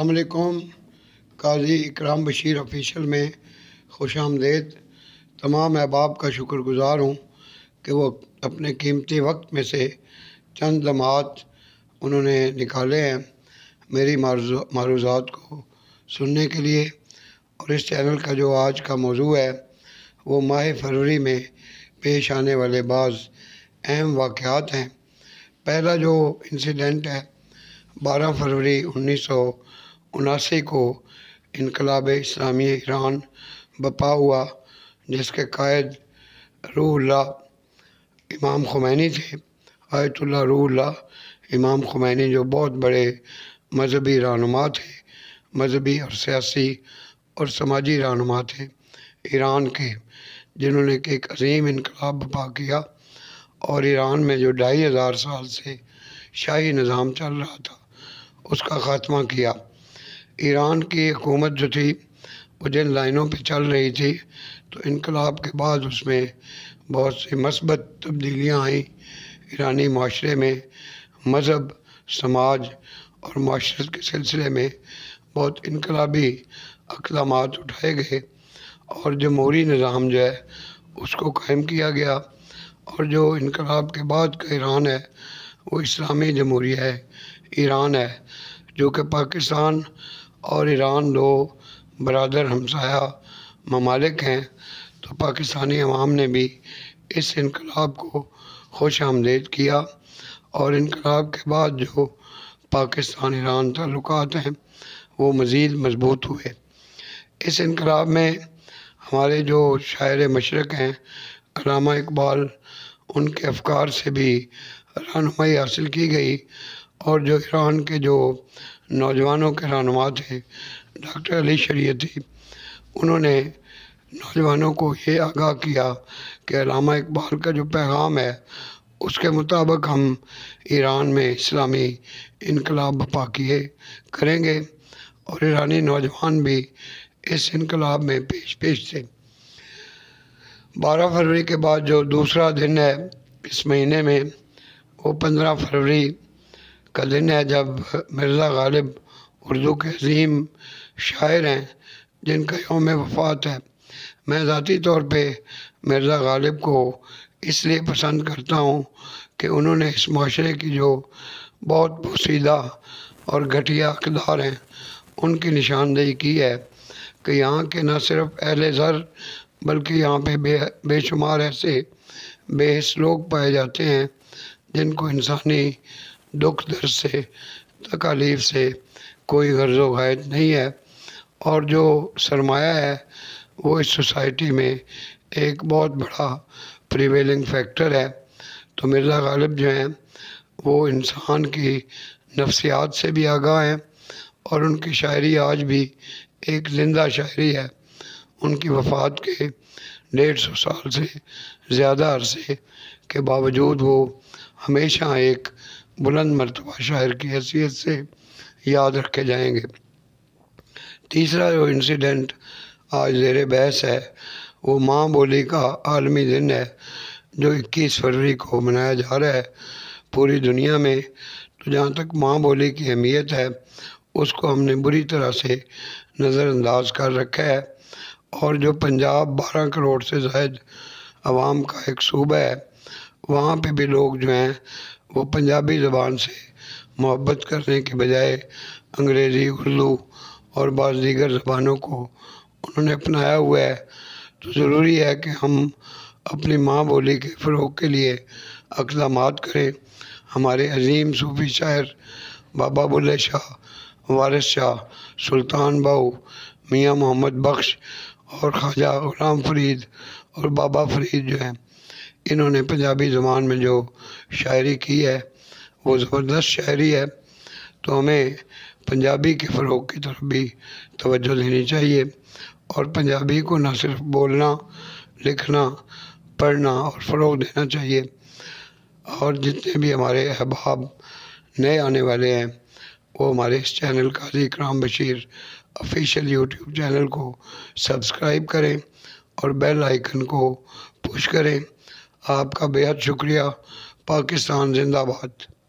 السلام علیکم۔ قاضی اکرام بشیر آفیشیل میں خوش آمدید۔ تمام احباب کا شکر گزار ہوں کہ وہ اپنے قیمتی وقت میں سے چند لمحات انہوں نے نکالے ہیں میری معروضات کو سننے کے لیے۔ اور اس چینل کا جو آج کا موضوع ہے وہ ماہ فروری میں پیش آنے والے بعض اہم واقعات ہیں۔ پہلا جو انسیڈنٹ ہے 12 فروری 1979 کو انقلاب اسلامی ایران برپا ہوا، جس کے قائد روح اللہ امام خمینی تھے۔ آیت اللہ روح اللہ امام خمینی جو بہت بڑے مذہبی رہنما تھے، مذہبی اور سیاسی اور سماجی رہنما تھے ایران کے، جنہوں نے ایک عظیم انقلاب برپا کیا اور ایران میں جو 2500 سال سے شاہی نظام چل رہا تھا اس کا خاتمہ کیا۔ ایران کی حکومت جو تھی وہ جن لائنوں پہ چل رہی تھی، تو انقلاب کے بعد اس میں بہت سی مثبت تبدیلیاں آئیں۔ ایرانی معاشرے میں مذہب، سماج اور معاشرت کے سلسلے میں بہت انقلابی اقدامات اٹھائے گئے اور جمہوری نظام جو ہے اس کو قائم کیا گیا۔ اور جو انقلاب کے بعد کا ایران ہے وہ اسلامی جمہوریہ ایران ہے، جو کہ پاکستان اور ایران دو برادر ہمسایہ ممالک ہیں۔ تو پاکستانی عوام نے بھی اس انقلاب کو خوش آمدید کیا اور انقلاب کے بعد جو پاکستان ایران تعلقات ہیں وہ مزید مضبوط ہوئے۔ اس انقلاب میں ہمارے جو شاعر مشرق ہیں علامہ اقبال، ان کے افکار سے بھی رہنمائی حاصل کی گئی، اور جو ایران کے جو نوجوانوں کے رہنما تھے ڈاکٹر علی شریعتی، انہوں نے نوجوانوں کو یہ آگاہ کیا کہ علامہ اقبال کا جو پیغام ہے اس کے مطابق ہم ایران میں اسلامی انقلاب برپا کریں گے، اور ایرانی نوجوان بھی اس انقلاب میں پیش تھے۔ 12 فروری کے بعد جو دوسرا دن ہے اس مہینے میں وہ 15 فروری کا دن ہے، جب مرزا غالب اردو کے عظیم شاعر ہیں جن کا یوم وفات ہے۔ میں ذاتی طور پہ مرزا غالب کو اس لیے پسند کرتا ہوں کہ انہوں نے اس معاشرے کی جو بہت پوشیدہ اور گھٹیا اقدار ہیں ان کی نشاندہی کی ہے کہ یہاں کے نہ صرف اہل زر بلکہ یہاں پہ بے شمار ایسے بے حس لوگ پائے جاتے ہیں جن کو انسانی دکھ درد سے، تکالیف سے کوئی غرض و غائط نہیں ہے، اور جو سرمایہ ہے وہ اس سوسائٹی میں ایک بہت بڑا پریویلنگ فیکٹر ہے۔ تو مرزا غالب جو ہیں وہ انسان کی نفسیات سے بھی آگاہ ہیں، اور ان کی شاعری آج بھی ایک زندہ شاعری ہے۔ ان کی وفات کے 150 سال سے زیادہ عرصے کے باوجود وہ ہمیشہ ایک بلند مرتبہ شاعر کی حیثیت سے یاد رکھے جائیں گے۔ تیسرا جو انسیڈنٹ آج زیر بحث ہے وہ ماں بولی کا عالمی دن ہے، جو 21 فروری کو منایا جا رہا ہے پوری دنیا میں۔ تو جہاں تک ماں بولی کی اہمیت ہے اس کو ہم نے بری طرح سے نظر انداز کر رکھا ہے، اور جو پنجاب 12 کروڑ سے زائد عوام کا ایک صوبہ ہے، وہاں پہ بھی لوگ جو ہیں وہ پنجابی زبان سے محبت کرنے کے بجائے انگریزی، اردو اور بعض دیگر زبانوں کو انہوں نے اپنایا ہوا ہے۔ تو ضروری ہے کہ ہم اپنی ماں بولی کے فروغ کے لیے اقدامات کریں۔ ہمارے عظیم صوفی شاعر بابا بلے شاہ، وارث شاہ، سلطان باؤ، میاں محمد بخش اور خواجہ غلام فرید اور بابا فرید جو ہیں، انہوں نے پنجابی زبان میں جو شاعری کی ہے وہ زبردست شاعری ہے۔ تو ہمیں پنجابی کے فروغ کی طرف بھی توجہ دینی چاہیے، اور پنجابی کو نہ صرف بولنا، لکھنا، پڑھنا اور فروغ دینا چاہیے۔ اور جتنے بھی ہمارے احباب نئے آنے والے ہیں وہ ہمارے اس چینل قاضی اکرام بشیر آفیشیل یوٹیوب چینل کو سبسکرائب کریں اور بیل آئیکن کو پش کریں۔ آپ کا بے حد شکریہ۔ پاکستان زندہ باد۔